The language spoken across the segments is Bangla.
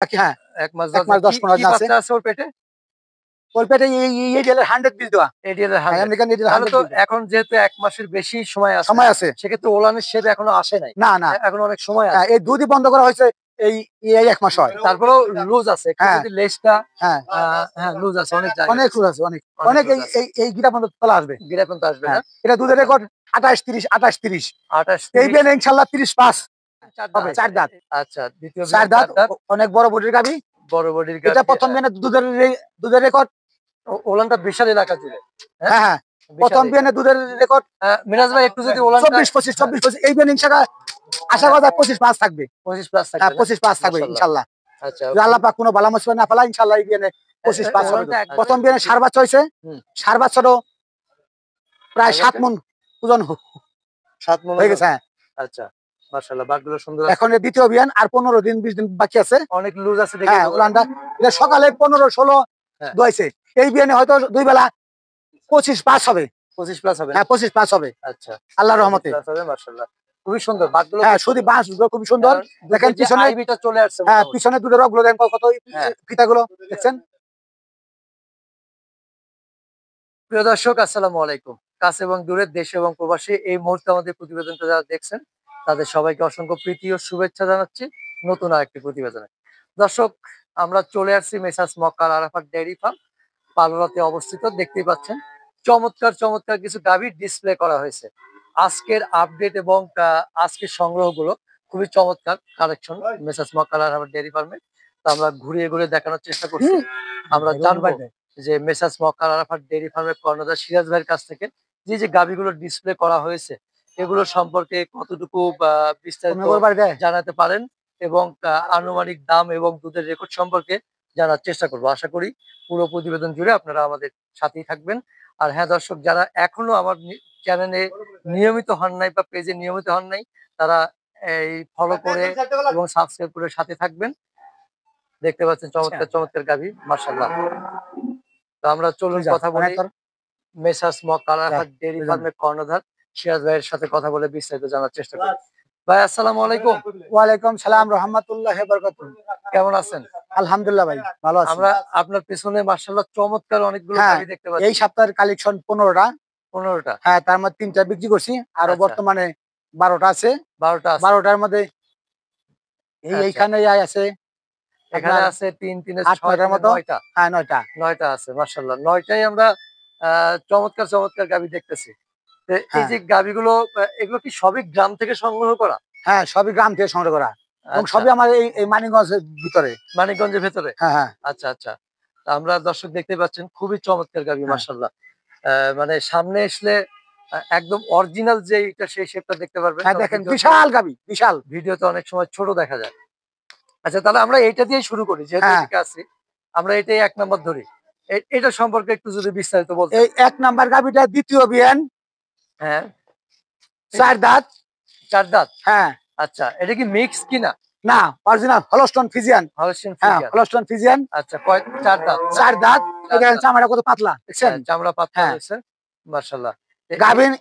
হ্যাঁ, 1 মাস 1 মাস 10-15 দিন আছে। বাচ্চা আছে ওর পেটে? ওর পেটে এডিএল 100 পিস দেওয়া। এডিএল এর 100। আমেরিকান এডিএল তাহলে 100 তো পিস দেওয়া। এখন যেহেতু 1 মাসের বেশি সময় সময় আছে। সেক্ষেত্রে ওলানের শেপ এখনো আসে নাই। না, না। এখন অনেক সময় আছে। এই দুধই বন্ধ করা হয়েছে এই 1 মাস হয়। তারপরেও লুজ আছে। একটু হ্যাঁ, যদি লেজটা হ্যাঁ, হ্যাঁ লুজ আছে অনেক জায়গা। অনেক লুজ আছে, অনেক এই গিরা পর্যন্ত তোলা আসবে। গিরা পর্যন্ত আসবে না? এটা দুধের রেকর্ড 28-30, 28-30। 28 এই বিয়ানে ইনশাআল্লাহ 30+। হবে 4 দাঁত। আচ্ছা, দ্বিতীয় 4 দাঁত দাঁত, অনেক বড় বডির গাভী। বড় বডির গাভী। এটা প্রথম বিয়ানে দুধের রেকর্ড। ওলানটা বিশাল এলাকা জুড়ে। হ্যাঁ, হ্যাঁ। প্রথম বিয়ানে দুধের রেকর্ড। মিরাজ ভাই একটু যদি ওলানটা 24-25 এই বিয়ানে ইনশাআল্লাহ আশা করা যায় 25+ থাকবে। 25+ থাকবে। হ্যাঁ, 25+ থাকবে ইনশাআল্লাহ। আচ্ছা, আল্লাহ পাক কোনো বালা মুসিবত না ফেলা, ইনশাআল্লাহ এই বিয়ানে 25+ হবে। প্রথম বিয়ানে ষাঁড় বাচ্চা হইছে। ষাঁড় বাচ্চারও প্রায় 7 মণ ওজন 7 মণ হয়ে গেছে। হ্যাঁ, আচ্ছা, মাশাআল্লাহ বাটগুলো সুন্দর। এখন এর দ্বিতীয় বিয়ান আর 15 দিন 20 দিন বাকি আছে। অনেক লুজ আছে দেখে। হ্যাঁ, ওলানটা এটা সকালে 15-16 দোয়াইছে। এই বিয়ানে হয়তো দুই বেলা 25+ হবে। 25+ হবে। হ্যাঁ, 25+ হবে। আচ্ছা, আল্লাহর রহমতে। মাশাআল্লাহ খুবই সুন্দর বাটগুলো। হ্যাঁ, শুধু বাঁশগুলো খুবই সুন্দর। দেখেন পিছনে আইবিটা চলে আসছে। হ্যাঁ, পিছনে দুধের রগগুলো দেখেন কত ফিতাগুলো দেখছেন। প্রিয় দর্শক আসসালামু আলাইকুম। কাছে এবং দূরের দেশে এবং প্রবাসী এই মুহূর্তে আমাদের প্রতিবেদনটা যারা দেখছেন তাদের সবাইকে অসংখ্য প্রীতি ও শুভেচ্ছা জানাচ্ছি নতুন আরেকটি প্রতিবেদনে। দর্শক, আমরা চলে আসছি মেসার্স মক্কা আল আরাফাত ডেইরি ফার্ম, পালোরাতে অবস্থিত। দেখতেই পাচ্ছেন চমৎকার চমৎকার কিছু গাভীর ডিসপ্লে করা হয়েছে। আজকের আপডেট এবং আজকের সংগ্রহগুলো খুবই চমৎকার কালেকশন মেসার্স মক্কা আল আরাফাত ডেইরি ফার্মে। তো আমরা ঘুরিয়ে ঘুরিয়ে দেখানোর চেষ্টা করছি। আমরা জানবো যে মেসার্স মক্কা আল আরাফাত ডেইরি ফার্মের কর্ণধার সিরাজ ভাইয়ের কাছ থেকে যে গাভীগুলো ডিসপ্লে করা হয়েছে এগুলো সম্পর্কে কতটুকু বিস্তারিত জানাতে পারেন এবং আনুমানিক দাম এবং দুধের রেকর্ড সম্পর্কে জানার চেষ্টা করবো। আশা করি পুরো প্রতিবেদন জুড়ে আপনারা আমাদের সাথেই থাকবেন। আর হ্যাঁ দর্শক, যারা এখনো আমার চ্যানেলে নিয়মিত হন নাই বা পেজে নিয়মিত হন নাই তারা এই ফলো করে এবং সাবস্ক্রাইব করে সাথে থাকবেন। দেখতে পাচ্ছেন চমৎকার চমৎকার গাভী মাশাআল্লাহ। তো আমরা চলুন কথা বলি মেসার্স মক্কা আল আরাফাত ডেইরি ফার্মের কর্ণধার সিরাজ ভাইয়ের সাথে কথা বলে বিস্তারিত জানার চেষ্টা করি। ভাই আসসালামু আলাইকুম। ওয়ালাইকুম সালাম রাহমাতুল্লাহি ওয়া বারাকাতুহু। কেমন আছেন? আলহামদুলিল্লাহ ভাই, ভালো আছি। আমরা আপনার পেছনে মাশাআল্লাহ চমৎকার অনেকগুলো গাভী দেখতে পাচ্ছি। এই সপ্তাহের কালেকশন 15টা। 15টা? হ্যাঁ, তার মধ্যে 3টা বিক্রি করছি। আর বর্তমানে 12টা আছে। 12টা আছে। 12টার মধ্যে এইখানে আছে। এখানে আছে 3 3 6 মতো। 9টা। হ্যাঁ, 9টা। 9টা আছে মাশাআল্লাহ। 9টাই আমরা চমৎকার চমৎকার গাভী দেখতেছি। এই যে গাভীগুলো এগুলো কি সবই গ্রাম থেকে সংগ্রহ করা? হ্যাঁ, সবই গ্রাম থেকে সংগ্রহ করা এবং সবই আমার এই মানিকগঞ্জের ভিতরে। মানিকগঞ্জের ভেতরে? হ্যাঁ, হ্যাঁ। আচ্ছা, আচ্ছা। আমরা দর্শক দেখতে পাচ্ছেন খুবই চমৎকার গাভী মাশাআল্লাহ। মানে সামনে আসলে একদম অরিজিনাল যে এটা সেই শেপটা দেখতে পারবেন। হ্যাঁ, দেখেন বিশাল গাভী, বিশাল। ভিডিওতে অনেক সময় ছোট দেখা যায়। আচ্ছা, তাহলে আমরা এইটা দিয়ে শুরু করি যেহেতু এদিকে আছি। আমরা এটাই 1 নাম্বার ধরি। এটা সম্পর্কে একটু যদি বিস্তারিত বলতেন। এই 1 নাম্বার গাভীটা দ্বিতীয় বিয়ান। হ্যাঁ, 4 দাঁত। 4 দাঁত? হ্যাঁ। আচ্ছা, এটা কি মিক্স কিনা? না, অরিজিনাল হলস্টন ফ্রিজিয়ান। হলস্টন হ্যাঁ, ফ্রিজিয়ান। Holstein Friesian. আচ্ছা, 4 দাঁত? 4 দাঁত। দেখেন চামড়া কত পাতলা, দেখছেন? চামড়া পাতলা হয়েছে মাশাআল্লাহ। গাভীর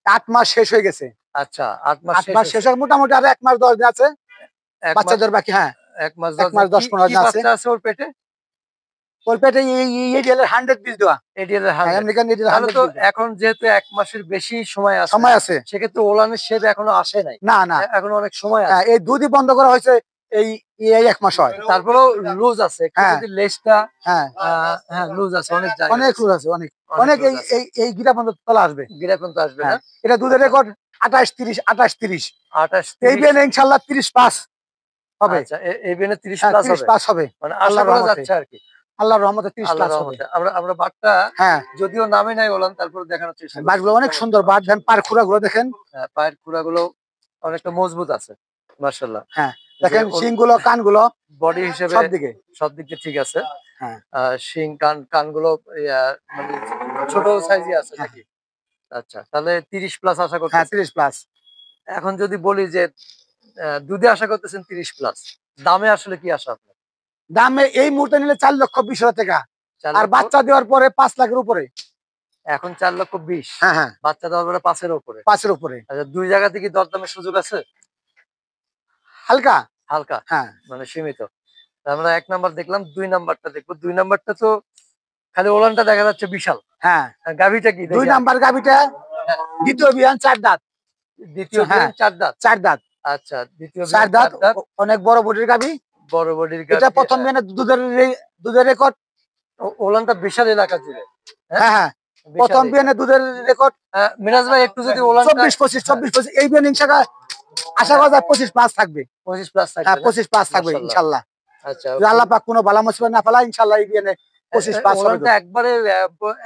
8 মাস শেষ হয়ে গেছে। আচ্ছা, 8 মাস শেষ হয়ে মোটামুটি আর 1 মাস 10 দিন আছে। বাচ্চাদের বাকি। হ্যাঁ, 1 মাস 10-15 দিন আছে। বাচ্চা আছে ওর পেটে? ওর পেটে এডিএল 100 পিস দেওয়া। এডিএল 100। আমেরিকান এডিএল 100 তো এখন যেহেতু 1 মাসের বেশি সময় আছে সেক্ষেত্রে ওলানের শেপ এখনো আসে নাই। না, না, এখন অনেক সময় আছে। এই দুধই বন্ধ করা হয়েছে এই 1 মাস হয়। তারপরেও লুজ আছে। যদি লেজটা হ্যাঁ লুজ আছে অনেক জায়গা। অনেক লুজ আছে, অনেক এই গিরা পর্যন্ত তোলা আসবে। গিরা পর্যন্ত আসবে না? এটা দুধের রেকর্ড 28-30, 28-30। 28 এই বিয়ানে ইনশাআল্লাহ 30+ হবে। আচ্ছা, এই বিয়ানে 30+ হবে। মানে আশা করা যাচ্ছে আর কি। আল্লাহর রহমতে 30+ হবে। আমরা বাটটা যদিও নামে নাই ওলান, তারপর দেখানোর চেষ্টা করি। বাটগুলো অনেক সুন্দর বাট, দেন পায়ের খুরাগুলো দেখেন। হ্যাঁ, পায়ের খুরাগুলো অনেকটা মজবুত আছে মাশাআল্লাহ। হ্যাঁ, দেখেন শিংগুলো, কানগুলো বডি হিসেবে সব দিক দিয়ে ঠিক আছে। হ্যাঁ, শিং কানগুলো মানে ছোট সাইজই আছে নাকি? আচ্ছা, তাহলে 30+ আশা করতেছেন? হ্যাঁ, 30+। এখন যদি বলি যে দুধে আশা করতেছেন 30+, দামে আসলে কি আশা আপনার? দামে এই মুহূর্তে নিলে 4,20,000 টাকা, আর বাচ্চা দেওয়ার পরে 5 লাখের উপরে। এখন 4,20,000? হ্যাঁ, হ্যাঁ, বাচ্চা দেওয়ার পরে 5 এর উপরে। 5 এর উপরে। আচ্ছা, 2 জায়গা থেকে দরদামের সুযোগ আছে? হালকা হালকা, হ্যাঁ, মানে সীমিত। আমরা 1 নাম্বার দেখলাম, 2 নাম্বারটা দেখবো। 2 নাম্বারটা তো খালি ওলানটা দেখা যাচ্ছে বিশাল। হ্যাঁ, গাভীটা কি 2 দেখি? নাম্বার গাবিটা হ্যাঁ, দ্বিতীয় বিয়ান 4 দাঁত। দ্বিতীয় হ্যাঁ, বিয়ান 4 দাঁত। 4 দাঁত। আচ্ছা, দ্বিতীয় 4 বিয়ান দাঁত 4 দাঁত, অনেক বড় বডির গাবি। বড় বডির এটা গাভী। প্রথম বিয়ানে দুধের রেকর্ড। ওলানটা বিশাল এলাকা জুড়ে। হ্যাঁ, হ্যাঁ, হ্যাঁ, বিশাল প্রথম এটা। বিয়ানে দুধের রেকর্ড মিরাজ ভাই একটু যদি ওলানটা 24-25 হ্যাঁ, 24-25 এই বিয়ান ইনশাআল্লাহ আশা করা যায় 25+ থাকবে। 25 প্লাস হ্যাঁ, থাকবে না? 25+ থাকবে মাশাআল্লাহ। ইনশাআল্লাহ। আচ্ছা, যদি আল্লাহ পাক কোনো বালা মুসিবত না ফেলায় ইনশাআল্লাহ এই বিয়ানে 25+ হবে ওলানটা দুধ। একবারে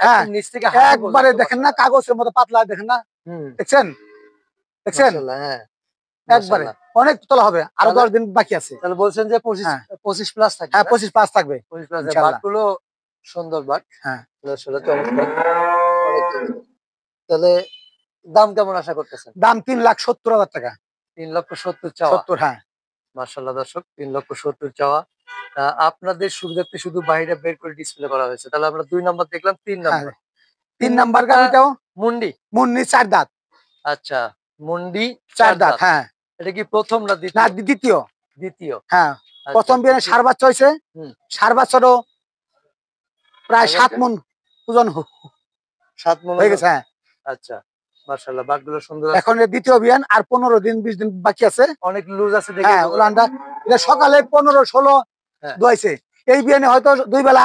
হ্যাঁ, একদম নিচ থেকে হাঁটু একবারে পর্যন্ত। দেখেন না মাশাআল্লাহ। কাগজের মতো পাতলা, দেখেন না? হুম, দেখছেন? দেখছেন? মাশাআল্লাহ। হ্যাঁ, একবারে মাশাআল্লাহ। অনেক তোলা হবে, আরো তাহলে 10 দিন বাকি আছে। তাহলে বলছেন যে 25 হ্যাঁ, 25 প্লাস থাকবে হ্যাঁ, না? 25+ থাকবে 25 প্লাস। ইনশাআল্লাহ। বাটগুলো সুন্দর বাট। হ্যাঁ, আসলে চমৎকার। অনেক সুন্দর। তাহলে দাম কেমন আশা করতেছেন? দাম 3,70,000 টাকা। 3,70,000 চাওয়া। 70, হ্যাঁ, মাশাআল্লাহ দর্শক, 3,70,000 চাওয়া। আপনাদের সুবিধার্থে শুধু বাইরে বের করে ডিসপ্লে করা হয়েছে। তাহলে আমরা 2 নাম্বার দেখলাম, 3 হ্যাঁ। নাম্বার। 3 3 নাম্বার নাম্বারটা গাবিটাও মুন্ডি। মুন্নি 4 দাঁত। আচ্ছা, মুন্ডি 4 4 দাঁত, দাঁত। হ্যাঁ। এটা কি প্রথম না না, দ্বিতীয়? দ্বিতীয়। দ্বিতীয়। হ্যাঁ, আচ্ছা, প্রথম বিয়ানে দ্বিতীয়। ষাঁড় বাচ্চা হইছে। হুম। ষাঁড় বাচ্চারও প্রায় 7 সার মণ ওজন 7 মণ হয়ে ওজন। গেছে, হ্যাঁ। আচ্ছা, মাশাআল্লাহ বাটগুলো সুন্দর আছে। এখন এর দ্বিতীয় বিয়ান আর 15 দিন 20 দিন বাকি আছে। অনেক লুজ আছে দেখে হ্যাঁ, বোঝা যায়। উলানটা এটা সকালে 15-16 হ্যাঁ, দোয়াইছে। এই বিয়ানে হয়তো 2 বেলা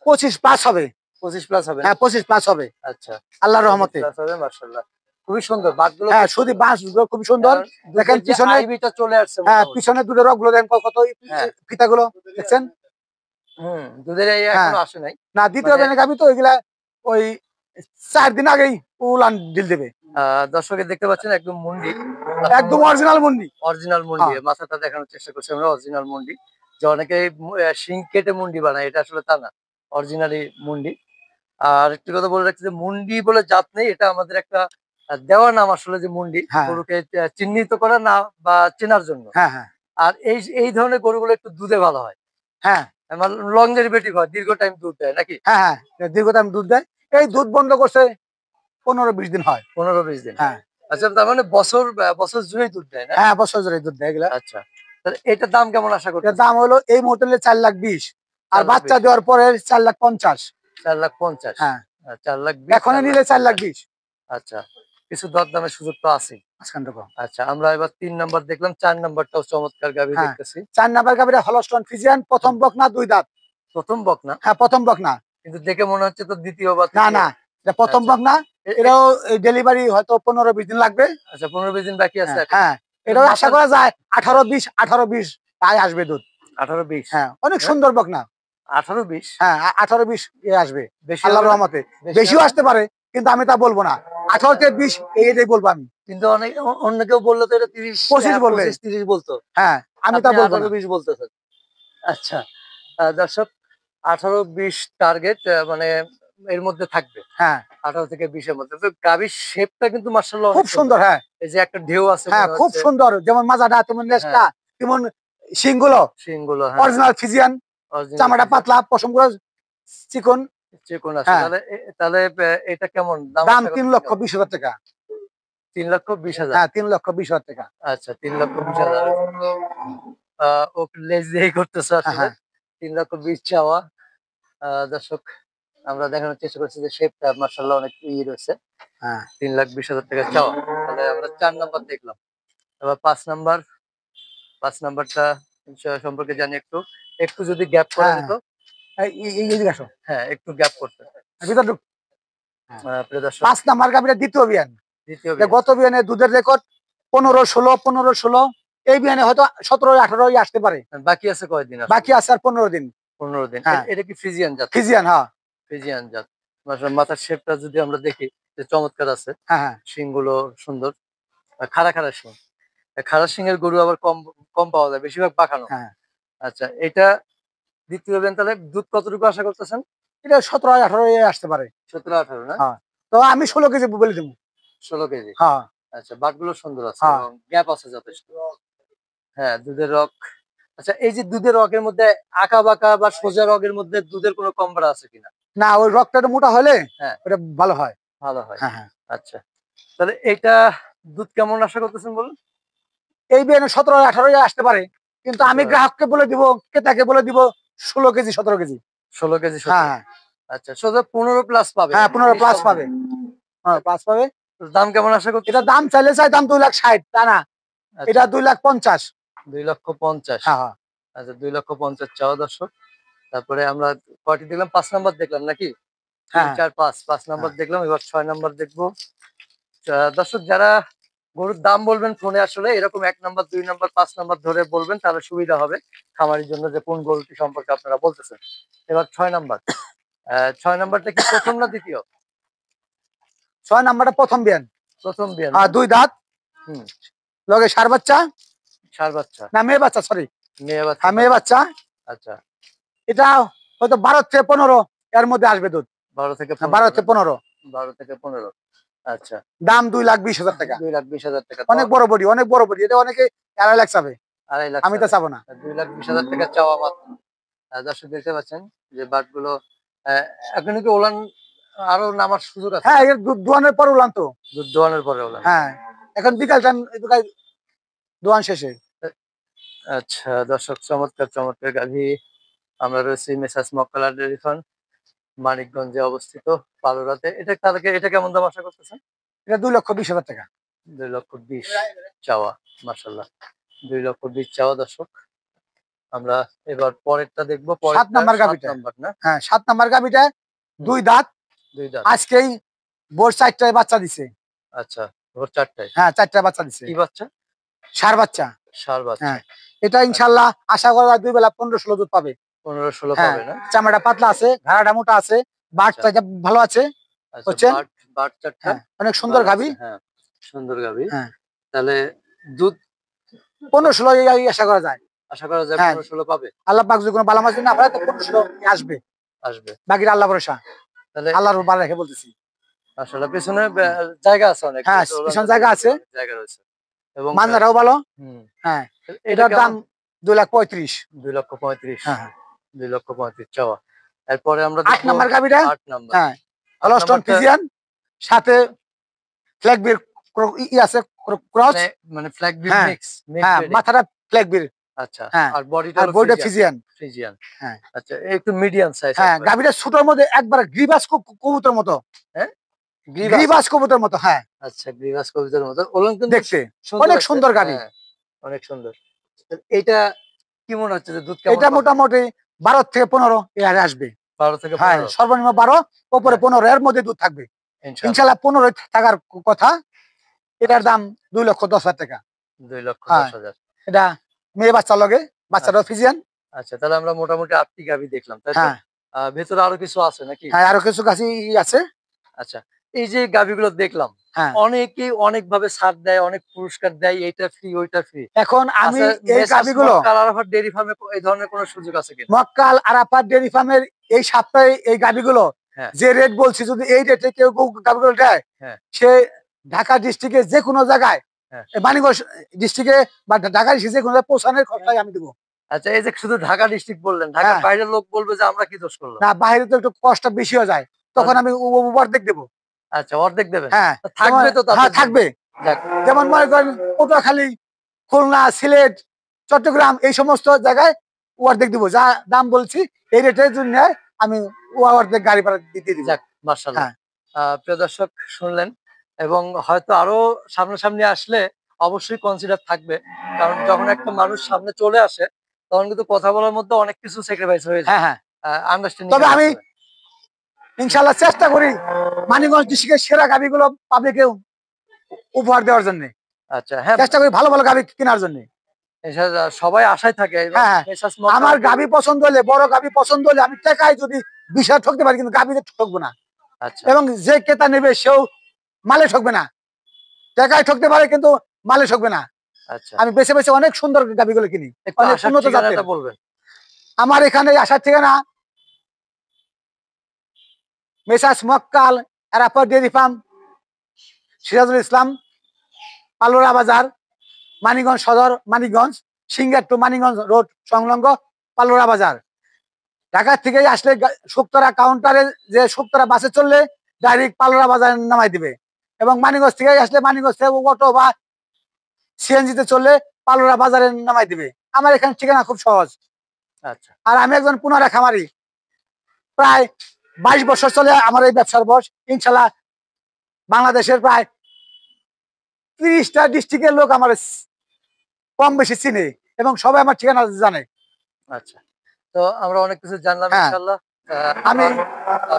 25+ হবে। 25 প্লাস হবে না? হ্যাঁ, 25+ হবে আচ্ছা, আল্লাহর 25 রহমতে। প্লাস হবে মাশাআল্লাহ। খুবই সুন্দর বাটগুলো, হ্যাঁ, খুব শুধু সুন্দর। বাঁশ খুব সুন্দর। কারণ দেখেন দুধের যে পিছনে, আইবিটা চলে আসছে হ্যাঁ, মোটামুটি। পিছনে দুধের রগগুলো দেখেন কত হ্যাঁ, ফিতাগুলো দেখছেন? হুম, দুধের এই হ্যাঁ, এখনো আসে নাই। না, দ্বিতীয় মানে বিয়ানে গাবি তো ওইগুলা ওই 4 দিন আগেই উলান ঢিল দেবে। দর্শকের দেখতে পাচ্ছেন একদম মুন্ডি। একদম অরিজিনাল মুন্ডি। অরিজিনাল মুন্ডি। হ্যাঁ, মাথাটা দেখানোর চেষ্টা করছি আমরা, অরিজিনাল মুন্ডি। যে অনেকে শিং কেটে মুন্ডি বানায়, এটা আসলে তা না। অরিজিনালি মুন্ডি। আর একটি কথা বলে রাখছি যে মুন্ডি বলে জাত নেই, এটা আমাদের একটা দেওয়া নাম আসলে, যে মুন্ডি হ্যাঁ, গরুকে চিহ্নিত করা না বা চেনার জন্য। হ্যাঁ, হ্যাঁ, আর এই এই ধরনের গরুগুলো একটু দুধে ভালো হয়। হ্যাঁ, লংজেরিভেটিভ হয়, দীর্ঘ টাইম দুধ দেয় নাকি? হ্যাঁ, হ্যাঁ, দীর্ঘদিন দুধ দেয়। এই আচ্ছা, দুধ বন্ধ করছে 15-20 দিন হয়। 15-20 দিন। হ্যাঁ, আচ্ছা, তার মানে বছর বছর জুড়েই দুধ দেয় না? হ্যাঁ, বছর ধরে দুধ দেয় এগুলা। আচ্ছা, তাহলে এটার দাম কেমন আশা এটার করতেছেন? দাম হলো এই মুহূর্তে নিলে 4,20,000 আর 4,20,000। বাচ্চা দেওয়ার পরে 4,50,000। 4,50,000। হ্যাঁ, 4,20,000, এখনই নিলে 4,50,000। 4,20,000। আচ্ছা, কিছু দরদামের সুযোগ তো আছেই। মাঝখান থেকে। আচ্ছা, আমরা এবার 3 নাম্বার দেখলাম, 4 নাম্বারটাও চমৎকার গাভী হ্যাঁ, দেখতেছি। 4 নাম্বার গাবিটা হলস্টন ফিজিয়ান, প্রথম হুম, বকনা 2 দাঁত। প্রথম বকনা। হ্যাঁ, প্রথম বকনা। কিন্তু দেখে মনে হচ্ছে তো দ্বিতীয় বা না, তৃতীয়। না, এটা প্রথম আচ্ছা, বকনা। এ- এ- এটাও ডেলিভারি হয়তো 15-20 দিন লাগবে। আচ্ছা, 15-20 দিন বাকি আছে হ্যাঁ, এখন। হ্যাঁ, কিন্তু এটাও আশা মাথার করা যায় 18-20 তাই আসবে দুধ। 18-20। হ্যাঁ, অনেক হ্যাঁ, সুন্দর বকনা। 18-20। হ্যাঁ, 18-20 আসবে বেশি হবে আল্লাহর না? রহমতে। বেশি বেশিও হবে না? আসতে পারে, কিন্তু আমি তা বলবো না। আচ্ছা, 18-20 এইটাই বলবো আমি। কিন্তু অনেক অন্য কেউ বললো তো এটা 30, 25 বলবে। 25-30 বলতো। হ্যাঁ, আমি তা আপনি বলবো না। 18-20 বলতেছেন। আচ্ছা, দর্শক, 18-20 টার্গেট, মানে এর মধ্যে থাকবে। হ্যাঁ, 18 থেকে 20 এর মধ্যে। তো গাভীর শেপটা কিন্তু মাশাআল্লাহ খুব অনেক সুন্দর। সুন্দর। হ্যাঁ, এই যে একটা ঢেউ আছে হ্যাঁ, মনে খুব হচ্ছে। সুন্দর। যেমন মাজাটা, তেমন হ্যাঁ, লেজটা, তেমন শিংগুলো শিংগুলো, হ্যাঁ, অরিজিনাল ফিজিয়ান। অরিজিনাল চামড়া ফিজিয়ান। পাতলা, পশমগুলো চিকন। চিকন আছে। হ্যাঁ, তাহলে এটা কেমন দাম দাম আশা করতেছেন কেমন? 3,20,000 টাকা। 3,20,000। হ্যাঁ, 3,20,000 টাকা। আচ্ছা, 3,20,000। ও লেজ দিয়েই করতেছে হ্যাঁ, আসলে। হ্যাঁ, 3,20,000 চাওয়া। দর্শক, আমরা দেখানোর চেষ্টা করছি যে শেপটা মাশাআল্লাহ অনেক রয়েছে। হ্যাঁ, 3,20,000 টাকা চাওয়া। তাহলে আমরা 4 নাম্বার দেখলাম। এবার 5 নাম্বার। 5 নাম্বারটা সম্পর্কে জানি একটু। একটু যদি গ্যাপ করা হ্যাঁ, যেত। এইদিকে আসো। হ্যাঁ, একটু গ্যাপ করতে। ভিতর ঢুক। হ্যাঁ, প্রিয় দর্শক, 5 নাম্বার গাবিটা দ্বিতীয় বিয়ান। দ্বিতীয় এটা বিয়ান। গত বিয়ানে দুধের রেকর্ড হ্যাঁ, 15-16, 15-16। এই বিয়ানে হয়তো 17-18 আসতে পারে। বাকি আছে কয়দিন বাকি আসলে? আছে আর 15 দিন। 15 দিন। হ্যাঁ, এটা কি ফ্রিজিয়ান জাত? ফিজিয়ান। হ্যাঁ, ফ্রিজিয়ান জাত। মাথার শেপটা যদি আমরা দেখি, যে চমৎকার আছে। হ্যাঁ, হ্যাঁ, শিংগুলো সুন্দর। খাড়া, খাড়া শিং। খাড়া শিংয়ের গরু আবার কম কম পাওয়া যায়। বেশিরভাগ পাখানো। হ্যাঁ। আচ্ছা, এটা দ্বিতীয় বিয়ান, তাহলে দুধ কতটুকু আশা করতেছেন? এটা 17-18 আসতে পারে। 17-18 না? হ্যাঁ, তো আমি 16 কেজি বলে দেবো। 16 কেজি। হ্যাঁ, আচ্ছা, বাটগুলো সুন্দর আছে হ্যাঁ, এবং গ্যাপ আছে যথেষ্ট। হ্যাঁ, দুধের রগ। আচ্ছা, এই যে দুধের রগের মধ্যে আঁকা বাঁকা বা সোজা রগের মধ্যে দুধের কোনো কমবাড়া আছে কিনা? না, ওই রক্তটা একটু মোটা হলে হ্যাঁ, ওটা ভালো হয়। ভালো হয়। হ্যাঁ, হ্যাঁ। আচ্ছা, তাহলে এইটা দুধ কেমন আশা করতেছেন বলুন? এই বিয়ানে 17-18 আসতে পারে। কিন্তু আমি গ্রাহককে বলে দিব, ক্রেতাকে বলে দিব 16 কেজি 17 কেজি। 16 কেজি। হ্যাঁ আচ্ছা, সোজা 15 প্লাস পাবে। হ্যাঁ 15 প্লাস পাবে। হ্যাঁ প্লাস পাবে। দাম কেমন আশা করতে? এটা দাম চাইলে চাই দাম 2,60,000, তা না এটা 2,50,000। 2,50,000। হ্যাঁ হ্যাঁ আচ্ছা 2,50,000 চাওয়া দর্শক। তারপরে আমরা কয়টি দেখলাম? 5 নাম্বার দেখলাম নাকি? 3 হ্যাঁ 4 5 নাম্বার দেখলাম, এবার 6 নাম্বার দেখবো। দর্শক যারা গরুর দাম বলবেন ফোনে, আসলে এরকম 1 নাম্বার 2 নাম্বার 5 নাম্বার ধরে বলবেন, তাহলে সুবিধা হবে খামারির জন্য, যে কোন গরুটি সম্পর্কে আপনারা বলতেছেন। এবার 6 নাম্বার। 6 নাম্বারটা কি প্রথম না দ্বিতীয়? 6 নাম্বারটা প্রথম বিয়ান। প্রথম বিয়ান। হ্যাঁ 2 দাঁত। হুম। লগে ষাঁড় বাচ্চা। ষাঁড় বাচ্চা না মেয়ে বাচ্চা, সরি মেয়ে বাচ্চা। হ্যাঁ মেয়ে বাচ্চা। আচ্ছা এটা হয়তো 12 থেকে 15 এর মধ্যে আসবে দুধ। 12 থেকে 12 থেকে 15। 12 থেকে 15। আচ্ছা দাম 2,20,000 টাকা। 2,20,000 টাকা। অনেক বড় বডি, অনেক বড় বডি। এটা অনেকে 2.5 লাখ চাবে, 2.5 লাখ আমি তো চাবো না। 2,20,000 টাকা চাওয়া মাত্র। দর্শক দেখতে পাচ্ছেন যে বাটগুলো এখন কি ওলান আরো নামার সুযোগ আছে? হ্যাঁ এর দুধ দোয়ানোর পর উলান তো। দুধ দোয়ানোর পরে ওলান। হ্যাঁ এখন বিকাল টাইম দোয়ান শেষে। আচ্ছা দর্শক, চমৎকার চমৎকার গাভী। আমরা রয়েছি মেসার্স মক্কেল ডেইরি ফার্ম, মানিকগঞ্জে অবস্থিত, পালুরাতে। এটা কেমন দাম আশা করতেছেন? এটা 2,20,000 টাকা। 2,20,000 চাওয়া। মাশাআল্লাহ, 2,20,000 চাওয়া দর্শক। আমরা এবার পরেরটা দেখবো। 7 নাম্বার গাভীটা। না? হ্যাঁ 7 নাম্বার গাভীটা 2 দাঁত। 2 দাঁত। আজকেই ভোর 4টায় বাচ্চা দিছে। আচ্ছা ভোর 4টায়। হ্যাঁ 4টায় বাচ্চা দিছে। কি বাচ্চা? ষাঁড় বাচ্চা। ষাঁড় বাচ্চা। হ্যাঁ এটা ইনশাআল্লাহ আশা করা যায় 2 বেলা 15-16 দুধ পাবে। 15-16 হ্যাঁ, পাবে না? চামড়াটা পাতলা আছে, ঘাড়াটা মোটা আছে, বাটটা ভালো আছে। আচ্ছা বাট চারটা। হ্যাঁ অনেক সুন্দর গাভী। হ্যাঁ সুন্দর গাভী। হ্যাঁ তাহলে দুধ 15-16 এই আশা করা যায়। আশা করা যায় হ্যাঁ 15-16 পাবে। আল্লাহ পাক যদি কোনো বালা মাছ না পারে তো 15-16 আসবে। বাকিটা আল্লাহ ভরসা। তাহলে আল্লাহর উপর রেখে বলতেছি। আসলে পেছনে জায়গা আছে অনেক। হ্যাঁ পিছনে জায়গা আছে, জায়গা রয়েছে এবং মানজারাও ভালো। হ্যাঁ এটার দাম 2,35,000। 2,35,000। হ্যাঁ 2,35,000 চাওয়া। এরপরে আমরা 8 নাম্বার গাভীটা। 8 নাম্বার। হ্যাঁ হলস্টন ফ্রিজিয়ান, সাথে ফ্ল্যাগ বির আছে ক্রস, মানে ফ্ল্যাগ বির মিক্স। হ্যাঁ মাথাটা ফ্ল্যাগ বির। আচ্ছা হ্যাঁ আর বডিটা ফ্রিজিয়ান। ফ্রিজিয়ান। হ্যাঁ আচ্ছা একটু মিডিয়াম সাইজ। হ্যাঁ গাভীটা ছোটর মধ্যে একবার গ্রিবাস কবুতর মতো। হ্যাঁ গ্রিবাস কবুতর মতো। হ্যাঁ আচ্ছা গ্রিবাস কবুতরের মতো ওলন কিন্তু দেখতে অনেক সুন্দর গাভী। অনেক সুন্দর। এইটা কি মনে হচ্ছে যে দুধ কেমন? এটা মোটামুটি 12 থেকে 15 এর আসবে। 12 থেকে 15। হ্যাঁ সর্বনিম্ন 12, উপরে 15 এর মধ্যে দুধ থাকবে ইনশাআল্লাহ। 15 থাকার কথা। এটার দাম 2,10,000 টাকা। 2,10,000। এটা মেয়ে বাচ্চা লগে, বাচ্চাটা ফিজিয়ান। আচ্ছা তাহলে আমরা মোটামুটি 8টি গাভী দেখলাম, তাই তো? হ্যাঁ ভেতরে আরো কিছু আছে নাকি? হ্যাঁ আরো কিছু গাছি আছে। আচ্ছা এই যে গাভীগুলো দেখলাম, অনেকে অনেক ভাবে ছাড় দেয়, অনেক পুরস্কার দেয়, এইটা ফ্রি ওইটা ফ্রি। এখন আমি এই গাভীগুলো মক্কাল আরাফাত ডেইরি ফার্মে এই ধরনের কোনো সুযোগ আছে কিনা? মক্কাল আরাফাত ডেইরি ফার্মের এই সপ্তাহে এই গাভীগুলো যে রেট বলছি, যদি এই রেটে কেউ গাভীগুলো দেয়, সে ঢাকা ডিস্ট্রিক্টে যে কোনো জায়গায়, মানিকগঞ্জ ডিস্ট্রিক্টে বা ঢাকা ডিস্ট্রিক্টে যে কোনো জায়গায় পৌঁছানোর খরচাই আমি দেবো। আচ্ছা এই যে শুধু ঢাকা ডিস্ট্রিক্ট বললেন, ঢাকার বাইরের লোক বলবে যে আমরা কি দোষ করলাম? না বাইরে তো একটু কষ্ট বেশি হয়ে যায়, তখন আমি অর্ধেক দেবো। আচ্ছা অর্ধেক দেবেন? হ্যাঁ থাকবে তো? হ্যাঁ থাকবে। যেমন মনে করেন পটুয়াখালী, খুলনা, সিলেট, চট্টগ্রাম এই সমস্ত জায়গায় অর্ধেক দিব। যা দাম বলছি এই রেটের জন্য আমি অর্ধেক গাড়ি ভাড়া দিতে দিব। মাশাআল্লাহ। প্রিয় দর্শক শুনলেন, এবং হয়তো আরো সামনাসামনি আসলে অবশ্যই কনসিডার থাকবে, কারণ যখন একটা মানুষ সামনে চলে আসে তখন কিন্তু কথা বলার মধ্যে অনেক কিছু স্যাক্রিফাইস হয়ে যায়। হ্যাঁ আন্ডারস্ট্যান্ডিং। তবে আমি ইনশাআল্লাহ চেষ্টা করি মানিকগঞ্জ ডিস্ট্রিক্টের সেরা গাভীগুলো পাবলিকে উপহার দেওয়ার জন্য। আচ্ছা হ্যাঁ চেষ্টা করি ভালো ভালো গাভী কেনার জন্য। সবাই আশায় থাকে। আমার গাভী পছন্দ হলে, বড় গাভী পছন্দ হলে আমি টাকায় যদি বিষয় ঠকতে পারি, কিন্তু গাভীতে ঠকবো না। আচ্ছা এবং যে ক্রেতা নেবে সেও মালে ঠকবে না। টাকায় ঠকতে পারে কিন্তু মালে ঠকবে না। আচ্ছা আমি বেছে বেছে অনেক সুন্দর গাভীগুলো কিনি, অনেক উন্নত জাতের। বলবেন আমার এখানে আসার ঠিকানা মেসার্স মক্কাল Arafat dairy farm, Sirajul Islam, Palora Bazar, Manikganj Sadar, Manikganj Singair to Manikganj road সংলগ্ন পালোরা বাজার। ঢাকা থেকে আসলে শুক্তরা কাউন্টারে যে শুক্তরা বাসে চললে ডাইরেক্ট পালোরা বাজার নামাই দিবে, এবং মানিকগঞ্জ থেকে আসলে মানিকগঞ্জ থেকে অটো বা সিএনজিতে চললে পালোরা বাজারে নামাই দিবে। আমার এখানে ঠিকানা খুব সহজ। আচ্ছা আর আমি একজন পুনরা খামারি, প্রায় 22 বছর চলে আমার এই ব্যবসার বয়স। ইনশাল্লাহ বাংলাদেশের প্রায় 30টা ডিস্ট্রিক্টের লোক আমার কম বেশি চিনে এবং সবাই আমার ঠিকানা জানে। আচ্ছা, তো আমরা অনেক কিছু জানলাম হ্যাঁ। ইনশাআল্লাহ। আমি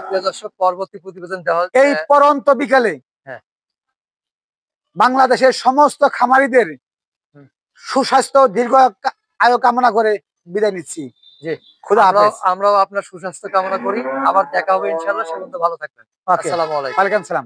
প্রিয় দর্শক, পরবর্তী প্রতিবেদন দেওয়া এই পরন্ত বিকালে হ্যাঁ। বাংলাদেশের সমস্ত খামারিদের হুম। সুস্বাস্থ্য দীর্ঘ আয়ু কামনা করে বিদায় নিচ্ছি। জি, খুদা হাফেজ। আমরাও আপনার সুস্বাস্থ্য কামনা করি। আবার দেখা হবে ইনশাআল্লাহ। সে পর্যন্ত ভালো থাকবেন। ওকে, আসসালামু আলাইকুম। ওয়ালাইকুম সালাম।